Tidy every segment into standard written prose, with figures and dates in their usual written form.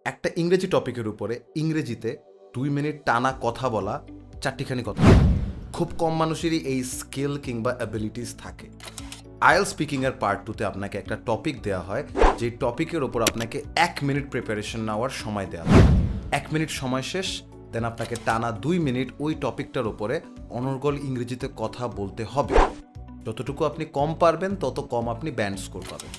একটা ইংরেজি টপিকের উপরে ইংরেজিতে 2 মিনিট টানা কথা বলা, চারটিখানি কথা। খুব কম মানুষেরই এই স্কিল কিংবা অ্যাবিলিটিস থাকে। আইএলটিএস স্পিকিং এর পার্ট 2তে আপনাকে একটা টপিক দেওয়া হয়, যে টপিকের ওপর আপনাকে 1 মিনিট প্রিপারেশন নেওয়ার সময় দেওয়া হয়। 1 মিনিট সময় শেষ, দেন আপনাকে টানা 2 মিনিট ওই টপিকটার উপরে অনর্গল ইংরেজিতে কথা বলতে হবে। যতটুকু আপনি কম পারবেন তত কম আপনি ব্যান্ড স্কোর পাবেন।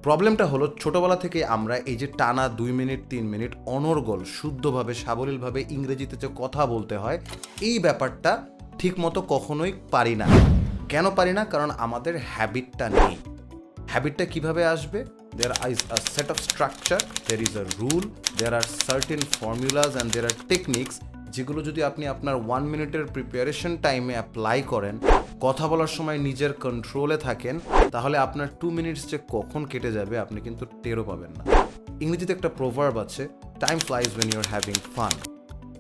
প্রবলেমটা হলো, ছোটবেলা থেকে আমরা এই যে টানা 2 মিনিট 3 মিনিট অনর্গল শুদ্ধভাবে সাবলীলভাবে ইংরেজিতে যে কথা বলতে হয়, এই ব্যাপারটা ঠিকমতো কখনোই পারি না। কেন পারি না? কারণ আমাদের হ্যাবিটটা নেই। হ্যাবিটটা কিভাবে আসবে? There is a set of structure, there is a rule, there are certain formulas and there are techniques, যেগুলো যদি আপনি আপনার 1 মিনিটের প্রিপারেশন টাইমে অ্যাপ্লাই করেন, কথা বলার সময় নিজের কন্ট্রোলে থাকেন, তাহলে আপনার 2 মিনিটস যে কখন কেটে যাবে আপনি কিন্তু টেরও পাবেন না। ইংরেজিতে একটা প্রভার্ব আছে, time flies when you're having fun।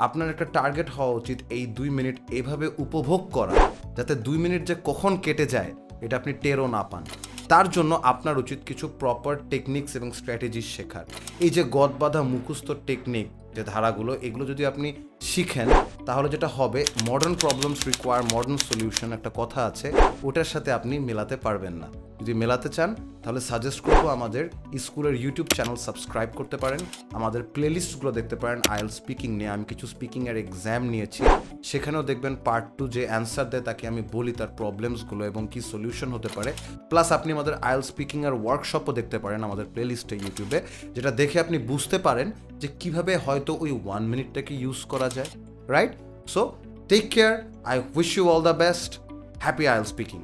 আপনার একটা টার্গেট হওয়া উচিত এই 2 মিনিট এভাবে উপভোগ করা, যাতে 2 মিনিট যে কখন কেটে যায় এটা আপনি টেরও না পান। তার জন্য আপনার উচিত কিছু প্রপার টেকনিক্স এবং স্ট্র্যাটেজি শেখার। এই যে গদবাঁধা মুখস্থ টেকনিক, যে ধারাগুলো, এগুলো যদি আপনি শিখেন তাহলে যেটা হবে, modern problems require modern solution একটা কথা আছে, ওটার সাথে আপনি মেলাতে পারবেন না। যদি মেলাতে চান তাহলে সাজেস্ট করবো আমাদের স্কুলের ইউটিউব চ্যানেল সাবস্ক্রাইব করতে পারেন, আমাদের প্লেলিস্টগুলো দেখতে পারেন আইএলটিএস স্পিকিং নিয়ে। আমি কিছু স্পিকিংয়ের এক্সাম নিয়েছি, সেখানেও দেখবেন পার্ট 2 যে অ্যান্সার দেয় তাকে আমি বলি তার প্রবলেমসগুলো এবং কি সলিউশন হতে পারে। প্লাস আপনি আমাদের আইএলটিএস স্পিকিংয়ের ওয়ার্কশপও দেখতে পারেন আমাদের প্লেলিস্টে ইউটিউবে, যেটা দেখে আপনি বুঝতে পারেন যে কিভাবে হয়তো ওই 1 মিনিটটাকে ইউজ করা যায়, right? So take care, I wish you all the best, happy IELTS speaking.